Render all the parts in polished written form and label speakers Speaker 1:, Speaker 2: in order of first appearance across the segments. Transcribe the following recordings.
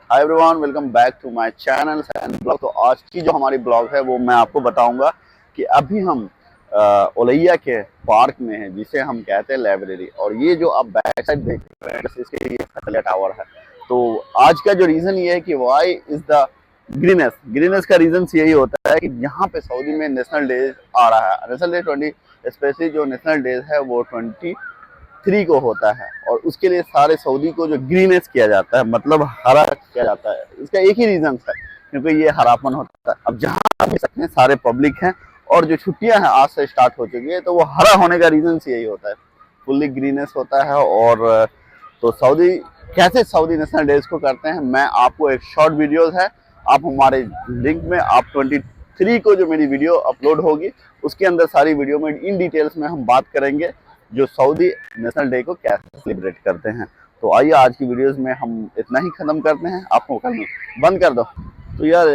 Speaker 1: Hi everyone, welcome back to my channel and blog. तो आज की जो हमारी ब्लॉग है वो मैं आपको बताऊंगा कि अभी हम ओलैया के पार्क में हैं, जिसे हम कहते हैं लाइब्रेरी। और ये जो आप बैक साइड देख रहे हैं इसके लिए फतेला टावर है। तो आज का जो रीज़न ये है कि वाई इज़ द ग्रीनेस का रीज़न यही होता है कि यहाँ पे सऊदी में नेशनल डे आ रहा है। नेशनल डे 20 स्पेशली जो नेशनल डे है वो 23 को होता है, और उसके लिए सारे सऊदी को जो ग्रीनेस किया जाता है, मतलब हरा किया जाता है। इसका एक ही रीजन है, क्योंकि ये हरापन होता है। अब जहाँ भी सकते हैं सारे पब्लिक हैं, और जो छुट्टियां हैं आज से स्टार्ट हो चुकी है, तो वो हरा होने का रीजन यही होता है, फुल्ली ग्रीनेस होता है। और तो सऊदी कैसे सऊदी नेशनल डेज को करते हैं, मैं आपको एक शॉर्ट वीडियोस है, आप हमारे लिंक में आप 23 को जो मेरी वीडियो अपलोड होगी उसके अंदर सारी वीडियो में इन डिटेल्स में हम बात करेंगे जो सऊदी नेशनल डे को कैसे सेलिब्रेट करते हैं। तो आइए आज की वीडियोस में हम इतना ही खत्म करते हैं। आपको कल बंद कर दो। तो यार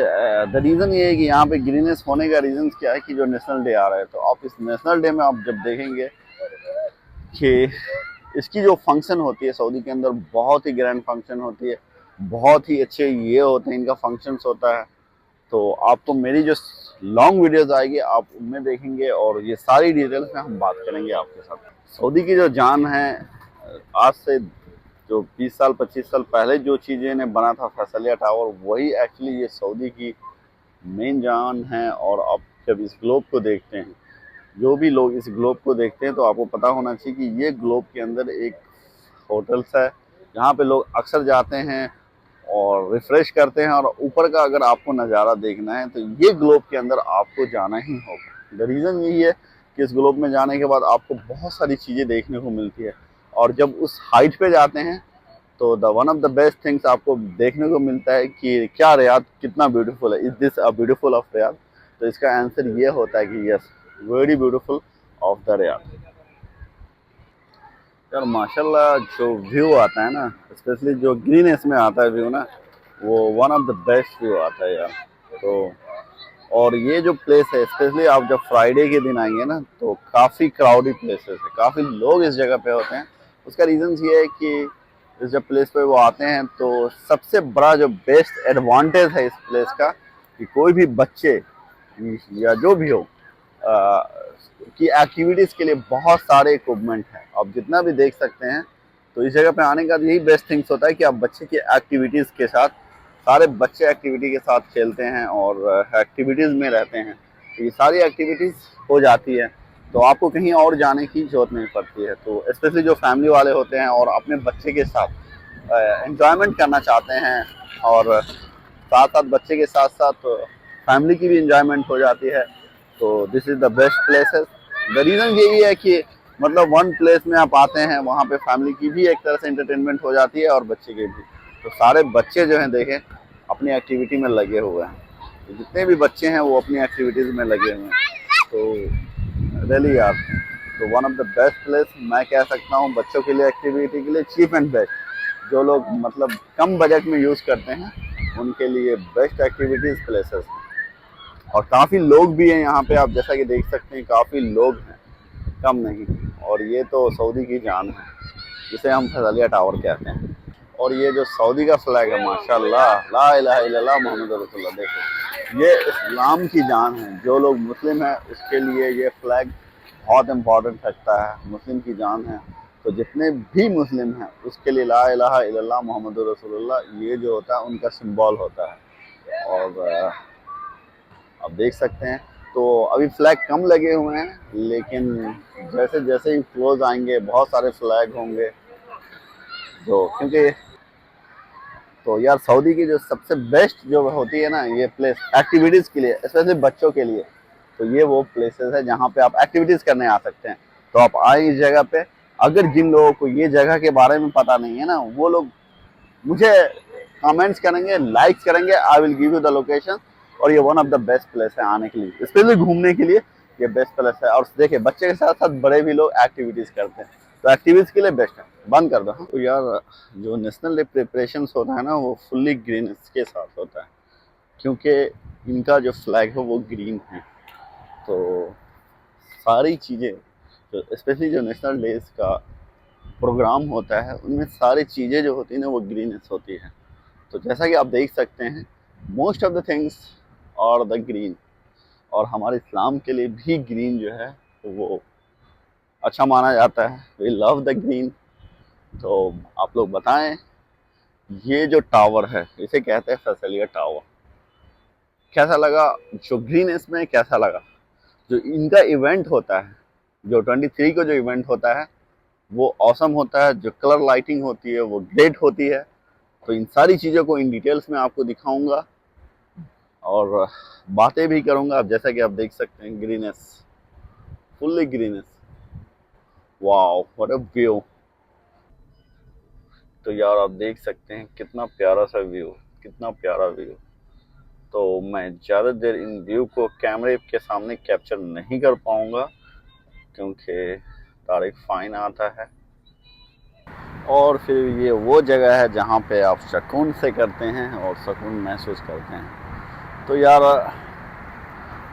Speaker 1: द रीज़न ये है कि यहाँ पे ग्रीनेस होने का रीज़न क्या है कि जो नेशनल डे आ रहा है, तो आप इस नेशनल डे में आप जब देखेंगे कि इसकी जो फंक्शन होती है सऊदी के अंदर, बहुत ही ग्रैंड फंक्शन होती है, बहुत ही अच्छे ये होते हैं, इनका फंक्शंस होता है। तो आपको मेरी जो लॉन्ग वीडियोस आएगी आप उनमें देखेंगे, और ये सारी डिटेल्स में हम बात करेंगे आपके साथ। सऊदी की जो जान है, आज से जो 20 साल 25 साल पहले जो चीज़ें ने बना था फैसलिया टावर, वही एक्चुअली ये सऊदी की मेन जान है। और आप जब इस ग्लोब को देखते हैं, जो भी लोग इस ग्लोब को देखते हैं, तो आपको पता होना चाहिए कि ये ग्लोब के अंदर एक होटल्स है जहाँ पे लोग अक्सर जाते हैं और रिफ्रेश करते हैं। और ऊपर का अगर आपको नज़ारा देखना है तो ये ग्लोब के अंदर आपको जाना ही होगा। द रीज़न यही है कि इस ग्लोब में जाने के बाद आपको बहुत सारी चीज़ें देखने को मिलती है, और जब उस हाइट पे जाते हैं तो the one of the best things आपको देखने को मिलता है कि क्या रियाद कितना ब्यूटीफुल है। Is this a beautiful of Riyadh? तो इसका आंसर ये होता है कि yes, very beautiful of the Riyadh. यार माशाल्लाह जो व्यू आता है ना, स्पेशली जो ग्रीनेस में आता है व्यू ना, वो one of the best view आता है यार। तो और ये जो प्लेस है, स्पेशली आप जब फ्राइडे के दिन आएंगे ना, तो काफ़ी क्राउडी प्लेसेस है, काफ़ी लोग इस जगह पे होते हैं। उसका रीज़न ये है कि इस जब प्लेस पे वो आते हैं, तो सबसे बड़ा जो बेस्ट एडवांटेज है इस प्लेस का कि कोई भी बच्चे या जो भी हो की एक्टिविटीज़ के लिए बहुत सारे इक्विपमेंट हैं। आप जितना भी देख सकते हैं, तो इस जगह पे आने का यही बेस्ट थिंग्स होता है कि आप बच्चे की एक्टिविटीज़ के साथ, सारे बच्चे एक्टिविटी के साथ खेलते हैं और एक्टिविटीज़ में रहते हैं। तो ये सारी एक्टिविटीज़ हो जाती है, तो आपको कहीं और जाने की ज़रूरत नहीं पड़ती है। तो स्पेशली जो फैमिली वाले होते हैं और अपने बच्चे के साथ एंजॉयमेंट करना चाहते हैं, और साथ साथ बच्चे के साथ साथ फैमिली की भी इंजॉयमेंट हो जाती है, तो this is the best places. The reason यही है कि मतलब वन प्लेस में आप आते हैं, वहाँ पे फैमिली की भी एक तरह से एंटरटेनमेंट हो जाती है और बच्चे की भी। तो सारे बच्चे जो हैं देखें अपनी एक्टिविटी में लगे हुए हैं, तो जितने भी बच्चे हैं वो अपनी एक्टिविटीज़ में लगे हुए हैं। तो रियली यार, तो one of the best place मैं कह सकता हूँ बच्चों के लिए, एक्टिविटी के लिए चीप एंड बेस्ट। जो लोग मतलब कम बजट में यूज़ करते हैं उनके लिए बेस्ट एक्टिविटीज़ प्लेसेस हैं। और काफ़ी लोग भी हैं यहाँ पे, आप जैसा कि देख सकते हैं काफ़ी लोग हैं, कम नहीं। और ये तो सऊदी की जान है, जिसे हम फैसलिया टावर कहते हैं। और ये जो सऊदी का फ्लैग है, माशाल्लाह, ला इलाहा इल्लल्लाह मोहम्मद रसूलुल्लाह, देखो ये इस्लाम की जान है। जो लोग मुस्लिम हैं उसके लिए ये फ्लैग बहुत इम्पोर्टेंट रखता है, मुस्लिम की जान है। तो जितने भी मुस्लिम हैं उसके लिए ला इलाहा इल्लल्लाह मोहम्मद रसूलुल्लाह ये जो होता है उनका सिंबल होता है। और आप देख सकते हैं, तो अभी फ्लैग कम लगे हुए हैं, लेकिन जैसे जैसे ही क्लोज आएंगे बहुत सारे फ्लैग होंगे। तो क्योंकि तो यार सऊदी की जो सबसे बेस्ट जो होती है ना ये प्लेस एक्टिविटीज़ के लिए, स्पेशली बच्चों के लिए, तो ये वो प्लेसेस है जहाँ पे आप एक्टिविटीज़ करने आ सकते हैं। तो आप आए इस जगह पे। अगर जिन लोगों को ये जगह के बारे में पता नहीं है ना, वो लोग मुझे कमेंट्स करेंगे, लाइक्स करेंगे, I will give you the location. और ये one of the best place है आने के लिए, स्पेशली घूमने के लिए ये बेस्ट प्लेस है। और देखिए बच्चे के साथ साथ बड़े भी लोग एक्टिविटीज़ करते हैं, तो एक्टिविटीज़ के लिए बेस्ट है। बंद कर दो। हाँ? तो यार जो नेशनल डे प्रिपरेशंस होता है ना, वो फुल्ली ग्रीन के साथ होता है, क्योंकि इनका जो फ्लैग है वो ग्रीन है। तो सारी चीज़ें जो स्पेशली जो नेशनल डेज का प्रोग्राम होता है उनमें सारी चीज़ें जो होती हैं ना वो ग्रीनेस होती है। तो जैसा कि आप देख सकते हैं, मोस्ट ऑफ द थिंग्स और द ग्रीन, और हमारे इस्लाम के लिए भी ग्रीन जो है वो अच्छा माना जाता है। We love the green. तो आप लोग बताएं, ये जो टावर है इसे कहते हैं फैसलिया टावर, कैसा लगा? जो ग्रीन इसमें कैसा लगा? जो इनका इवेंट होता है, जो 23 को जो इवेंट होता है वो ऑसम होता है। जो कलर लाइटिंग होती है वो ग्रेट होती है। तो इन सारी चीज़ों को इन डिटेल्स में आपको दिखाऊंगा और बातें भी करूंगा। जैसा कि आप देख सकते हैं, greenish, fully greenish. Wow, what a view. तो यार आप देख सकते हैं कितना प्यारा सा व्यू, कितना प्यारा व्यू। तो मैं ज़्यादा देर इन व्यू को कैमरे के सामने कैप्चर नहीं कर पाऊंगा क्योंकि तारीख फाइन आता है। और फिर ये वो जगह है जहाँ पे आप सुकून से करते हैं और सुकून महसूस करते हैं। तो यार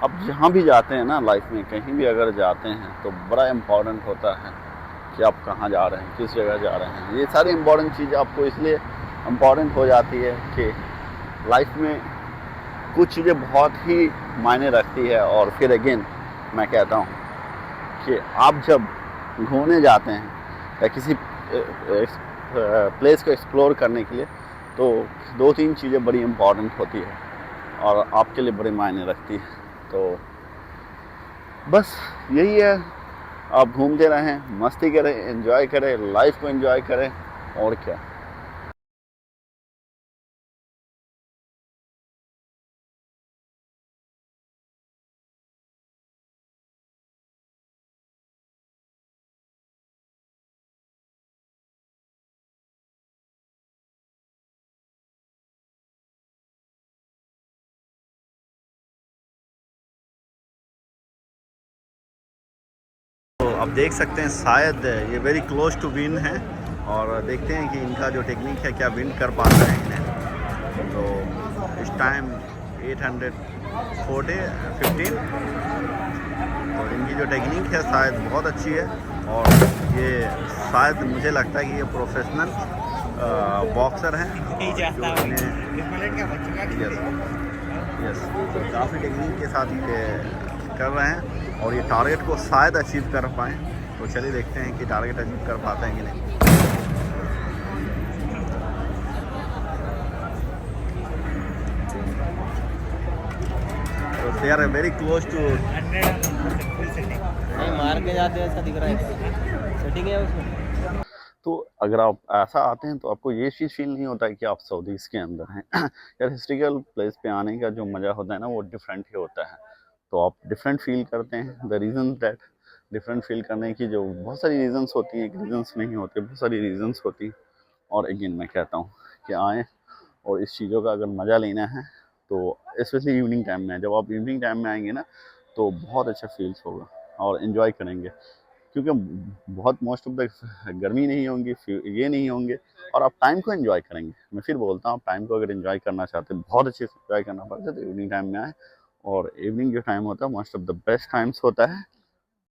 Speaker 1: अब जहाँ भी जाते हैं ना लाइफ में, कहीं भी अगर जाते हैं तो बड़ा इम्पोर्टेंट होता है कि आप कहाँ जा रहे हैं, किस जगह जा रहे हैं। ये सारी इम्पोर्टेंट चीज़ आपको इसलिए इम्पोर्टेंट हो जाती है कि लाइफ में कुछ चीज़ें बहुत ही मायने रखती है। और फिर अगेन मैं कहता हूँ कि आप जब घूमने जाते हैं या किसी प्लेस को एक्सप्लोर करने के लिए, तो दो तीन चीज़ें बड़ी इम्पोर्टेंट होती है और आपके लिए बड़े मायने रखती है। तो बस यही है, आप घूमते रहें, मस्ती करें, एंजॉय करें, लाइफ को एंजॉय करें, और क्या। तो आप देख सकते हैं शायद ये वेरी क्लोज टू विन है, और देखते हैं कि इनका जो टेक्निक है क्या विन कर पाता है इन्हें। तो इस टाइम 815, तो इनकी जो टेक्निक है शायद बहुत अच्छी है। और ये शायद मुझे लगता है कि ये प्रोफेशनल बॉक्सर हैं। यस, तो काफ़ी टेक्निक के साथ ये कर रहे हैं और ये टारगेट को शायद अचीव कर पाएँ। तो चलिए देखते हैं कि टारगेट अचीव कर पाते हैं कि नहीं। तो they are very close to.
Speaker 2: नहीं मार के जाते ऐसा दिख रहा है, सेटिंग है उसमें।
Speaker 1: तो अगर आप ऐसा आते हैं तो आपको ये चीज़ फील नहीं होता है कि आप सऊदीज़ के अंदर हैं। यार हिस्ट्रिकल प्लेस पे आने का जो मज़ा होता है ना वो डिफरेंट ही होता है। तो आप डिफरेंट फील करते हैं। The reason that different feel करने की जो बहुत सारी रीज़न्स होती हैं, रीज़न्स नहीं होते, बहुत सारी रीज़न्स होती हैं। और अगेन मैं कहता हूँ कि आएँ और इस चीज़ों का अगर मज़ा लेना है तो स्पेशली इवनिंग टाइम में, जब आप इवनिंग टाइम में आएंगे ना तो बहुत अच्छा फील्स होगा और इन्जॉय करेंगे। क्योंकि बहुत मोस्ट ऑफ द गर्मी नहीं होंगी, ये नहीं होंगे, और आप टाइम को एंजॉय करेंगे। मैं फिर बोलता हूँ, टाइम को अगर एंजॉय करना चाहते हैं, बहुत अच्छे से एंजॉय करना पड़ता है, तो इवनिंग टाइम में आए। और इवनिंग जो टाइम होता है most of the best times होता है